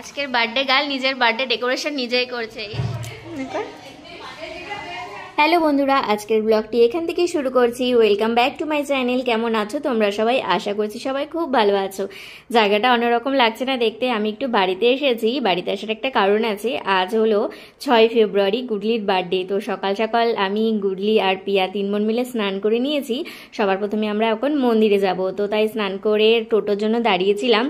আজকের birthday girl নিজের birthday decoration নিজেই করছে। হ্যালো বন্ধুরা, আজকের ব্লগটি এখান থেকেই শুরু করছি। Welcome back to my channel. কেমন আছো তোমরা সবাই? আশা করছি সবাই খুব ভালো আছো। জায়গাটা অন্যরকম লাগছে না দেখতে? আমি একটু বাড়িতে এসেছি। বাড়িতে আসার একটা কারণ আছে। আজ হলো 6 ফেব্রুয়ারি, গুডলির বার্থডে। তো সকাল সকাল আমি, গুডলি আর পিয়া 3 বোন মিলে স্নান করে নিয়েছি। সবার প্রথমে আমরা এখন মন্দিরে যাব। তো তাই স্নান করে টোটোর জন্য দাঁড়িয়েছিলাম।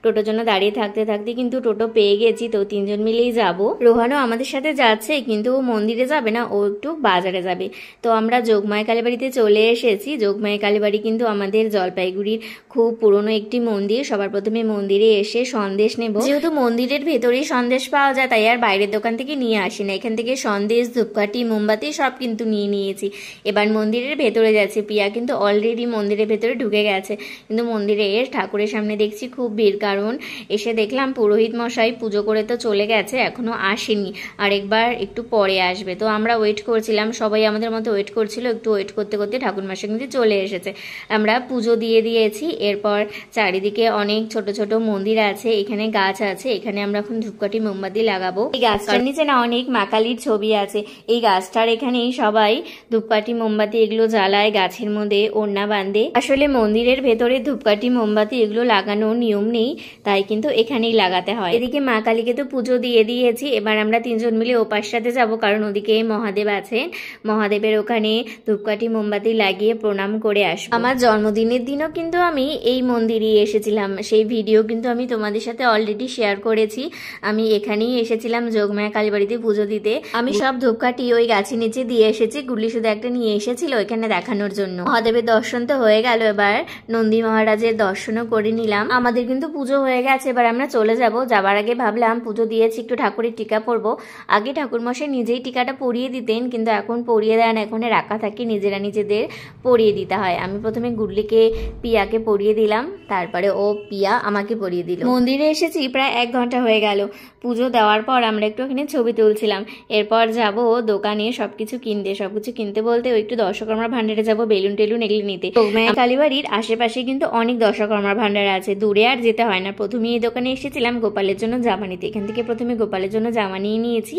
টোটোর জন্য দাঁড়িয়ে থাকতে থাকতে কিন্তু টোটো পেয়ে গেছি। তো 3 জন মিলেই যাব। রোহানও আমাদের সাথে যাচ্ছে, কিন্তু ও মন্দিরে যাবে না, ও একটু বাজারে যাবে। তো আমরা যোগমায়া কালীবাড়িতে চলে এসেছি। যোগমায়া কালীবাড়ি কিন্তু আমাদের জলপাইগুড়ির খুব পুরনো একটি মন্দির। সবার প্রথমে মন্দিরে এসে সন্দেশ নেব। যেহেতু মন্দিরের ভেতরেই সন্দেশ পাওয়া যায়, তাই আর বাইরের দোকান থেকে নিয়ে আসি না। এখান থেকে সন্দেশ, ধূপকাঠি, মোমবাতি সব কিন্তু নিয়ে নিয়েছি। এবার মন্দিরের ভেতরে যাচ্ছে। পিয়া কিন্তু অলরেডি মন্দিরের ভেতরে ঢুকে গেছে। কিন্তু মন্দিরে ঠাকুরের সামনে দেখছি খুব ভিড়। কারণ এসে দেখলাম পুরোহিত মশাই পুজো করে তো চলে গেছে, এখনো আসেনি, আরেকবার একটু পরে আসবে। তো আমরা ওয়েট করছিলাম, সবাই আমাদের মতো ওয়েট করছিল। একটু ওয়েট করতে করতে ঠাকুর মশাই কিন্তু চলে এসেছে। আমরা পুজো দিয়ে দিয়েছি। এরপর চারিদিকে অনেক ছোট ছোট মন্দির আছে, এখানে গাছ আছে। এখানে আমরা এখন ধূপকাঠি, মোমবাতি লাগাবো। এই গাছটার নিচে না অনেক মা কালীর ছবি আছে। এই গাছটার এখানেই সবাই ধূপকাঠি, মোমবাতি এগুলো জ্বালায়, গাছের মধ্যে ওড়না বাঁধে। আসলে মন্দিরের ভেতরে ধূপকাঠি, মোমবাতি এগুলো লাগানোর নিয়ম নেই, তাই কিন্তু এখানেই লাগাতে হয়। এদিকে মা কালীকে তো পুজো দিয়ে দিয়েছি। এবার আমরা 3 জন মিলে ওপাশ সাথে যাবো, কারণ ওদিকে মহাদেব আছেন। মহাদেবের ওখানে ধূপকাঠি, মোমবাতি লাগিয়ে প্রণাম করে আসবো। আমার জন্মদিনের দিনও কিন্তু আমি এই মন্দিরে এসেছিলাম। সেই ভিডিও কিন্তু আমি তোমাদের সাথে অলরেডি শেয়ার করেছি। আমি এখানেই এসেছিলাম যোগমায়া কালীবাড়িতে পুজো দিতে। আমি সব ধূপকাঠি ওই গাছের নিচে দিয়ে এসেছি। গুলি শুধু একটা নিয়ে এসেছিল এখানে দেখানোর জন্য। মহাদেবের দর্শন তো হয়ে গেল, এবার নন্দী মহারাজের দর্শনও করে নিলাম। আমাদের কিন্তু পুজো হয়ে গেছে, এবার আমরা চলে যাব। যাবার আগে ভাবলাম পুজো দিয়েছি, একটু ঠাকুরের টিকা পরবো। আগে ঠাকুরমশাই নিজেই টিকাটা পরিয়ে দিতেন, কিন্তু এখন পরিয়ে দেন, এখন রাখা থাকে, নিজেরা নিজেদের পরিয়ে দিতে হয়। আমি প্রথমে গুডলিকে, পিয়াকে পরিয়ে দিলাম, তারপরে ও পিয়া আমাকে পরিয়ে দিল। মন্দিরে এসেছি প্রায় 1 ঘন্টা হয়ে গেল। পুজো দেওয়ার পর আমরা একটু ওখানে ছবি তুলছিলাম। এরপর যাব দোকানে সবকিছু কিনতে। সবকিছু কিনতে বলতে ওই একটু দর্শকর্মার ভান্ডারে যাব, বেলুন টেলুন এগুলো নিতে। যোগমায়া কালীবাড়ির আশেপাশে কিন্তু অনেক দর্শকর্মার ভান্ডার আছে, দূরে আর যেতে হয় না। প্রথমে এই দোকানে এসেছিলাম গোপালের জন্য জামা নিতে। এখান থেকে প্রথমে গোপালের জন্য জামা নিয়ে নিয়েছি।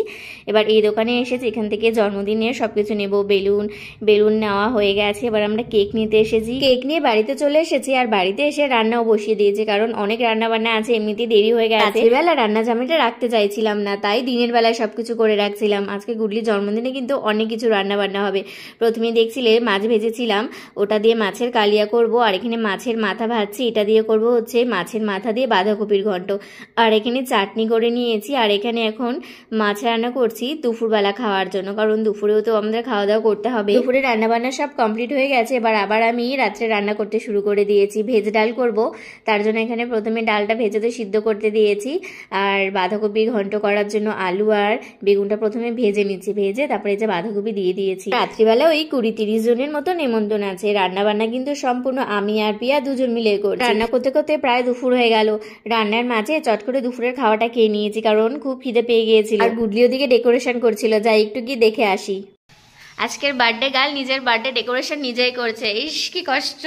এবার এই দোকানে এসেছি, এখান থেকে জন্মদিনের সবকিছু নেব। বেলুন নেওয়া হয়ে গেছে। এবার আমরা কেক নিতে এসেছি। কেক নিয়ে বাড়িতে চলে এসেছি, আর বাড়িতে এসে রান্নাও বসিয়ে দিয়েছি, কারণ অনেক রান্না বান্না আছে, এমনিতেই দেরি হয়ে গেছে। রাতের বেলা রান্না জামিটা রাখতে চাইছিলাম না, তাই দিনের বেলায় সবকিছু করে রাখছিলাম। আজকে গুডলির জন্মদিনে কিন্তু অনেক কিছু রান্না বান্না হবে। প্রথমে দেখছিলে মাছ ভেজেছিলাম, ওটা দিয়ে মাছের কালিয়া করব। আর এখানে মাছের মাথা ভাজছি, এটা দিয়ে করব হচ্ছে মাছের মাথা দিয়ে বাঁধাকপির ঘন্ট। আর এখানে চাটনি করে নিয়েছি। আর এখানে এখন মাছ রান্না করছি দুপুরবেলা খাওয়ার জন্য, কারণ দুপুরেও তো আমাদের খাওয়া দাওয়া করতে হবে। দুপুরে রান্না বান্না সব কমপ্লিট হয়ে গেছে। এবার আবার আমি রাত্রে রান্না করতে শুরু করে দিয়েছি। ভেজ ডাল করব, তার জন্য এখানে প্রথমে ডালটা ভেজেতে সিদ্ধ করতে দিয়েছি। আর বাঁধাকপি ঘন্ট করার জন্য আলু আর বেগুনটা প্রথমে ভেজে নিচ্ছি, ভেজে তারপরে যে বাঁধাকপি দিয়ে দিয়েছি। রাত্রিবেলা ওই 20-30 জনের মতো নেমন্তন্ন আছে। রান্না বান্না কিন্তু সম্পূর্ণ আমি আর পিয়া 2 জন মিলে করছি। রান্না করতে করতে প্রায় দুপুর হয়ে গেল। রান্নার মাঝে চট করে দুপুরের খাওয়াটা খেয়ে নিয়েছি, কারণ খুব খিদে পেয়ে গিয়েছিল। আর গুডলি ওদিকে ডেকোরেশন করছিল, যাই একটু গিয়ে দেখে আসি। আজকের বার্থডে গার্ল নিজের বার্থডে ডেকোরেশন নিজেই করছে। ইস কি কষ্ট।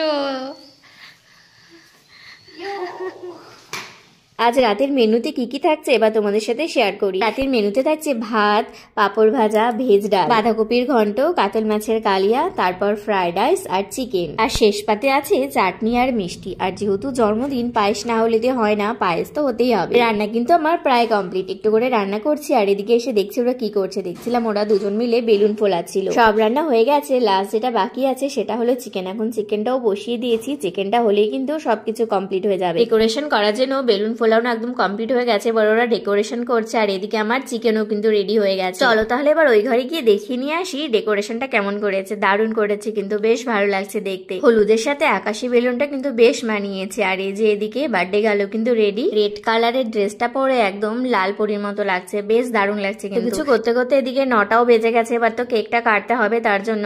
আজ রাতের মেনুতে কি কি থাকছে এবার তোমাদের সাথে শেয়ার করি। রাতের মেনুতে থাকছে ভাত, পাঁপড় ভাজা, ভেজ ডাল, বাঁধাকপির ঘন্ট, কাতল মাছের কালিয়া, তারপর ফ্রাইড রাইস আর চিকেন। আর শেষ পাতে আছে চাটনি আর মিষ্টি। আর যেহেতু জন্মদিন, পায়েস না হলে দিয়ে হয় না, পায়েস তো হতেই হবে। রান্না কিন্তু আমার প্রায় কমপ্লিট, একটু করে রান্না করছি। আর এদিকে এসে দেখছি ওরা কি করছে। দেখছিলাম ওরা 2 জন মিলে বেলুন ফোলাচ্ছিল। সব রান্না হয়ে গেছে, লাস্ট যেটা বাকি আছে সেটা হলো চিকেন। এখন চিকেনটাও বসিয়ে দিয়েছি। চিকেনটা হলেই কিন্তু সবকিছু কমপ্লিট হয়ে যাবে। ডেকোরেশন করার জন্য বেলুন ফোলাও না একদম কমপ্লিট হয়ে গেছে, এবার ওরা ডেকোরেশন করছে। আর এদিকে আমার চিকেনও কিন্তু রেডি হয়ে গেছে। চলো তাহলে এবার ওই ঘরে গিয়ে দেখিয়ে নিয়ে আসি ডেকোরেশনটা কেমন করেছে। দারুণ করেছে, কিন্তু বেশ ভালো লাগছে দেখতে। হলুদের সাথে আকাশি বেলুনটা কিন্তু বেশ মানিয়েছে। আর এই যে এদিকে বার্থডে গার্লও কিন্তু রেডি। রেড কালারের ড্রেসটা পরে একদম লাল পরীর মতো লাগছে, বেশ দারুণ লাগছে। কিন্তু কিছু করতে করতে এদিকে 9টাও বেজে গেছে। এবার তো কেকটা কাটতে হবে, তার জন্য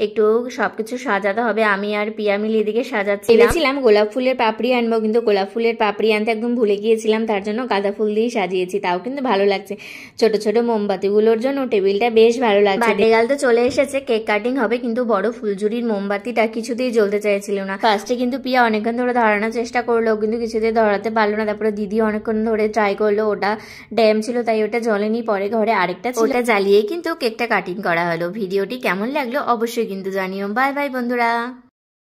একটু সবকিছু সাজাতে হবে। আমি আর পিয়া মিলে এদিকে সাজাচ্ছিলাম। গোলাপ ফুলের পাপড়ি আনবো, কিন্তু গোলাপ ফুলের পাপড়ি আনতে একদম ভুলে গিয়ে গিয়েছিলাম, তার জন্য গাঁদা ফুল দিয়ে সাজিয়েছি, তাও কিন্তু ভালো লাগছে। ছোট ছোট মোমবাতিগুলোর জন্য টেবিলটা বেশ ভালো লাগছে। বার্থডে গার্ল তো চলে এসেছে, কেক কাটিং হবে, কিন্তু বড় ফুলঝুরির মোমবাতিটা কিছুতেই জ্বলতে চাইছিল না। ফার্স্টে কিন্তু পিয়া অনেকক্ষণ ধরে ধরানোর চেষ্টা করলো, কিন্তু কিছুতেই ধরাতে পারলো না। তারপরে দিদি অনেকক্ষণ ধরে ট্রাই করলো, ওটা ড্যাম ছিল তাই ওটা জ্বলেনি। পরে ঘরে আরেকটা ছিল, ওটা জ্বালিয়ে কিন্তু কেকটা কাটিং করা হলো। ভিডিওটি কেমন লাগলো অবশ্যই কিন্তু জানিও। বাই বাই বন্ধুরা।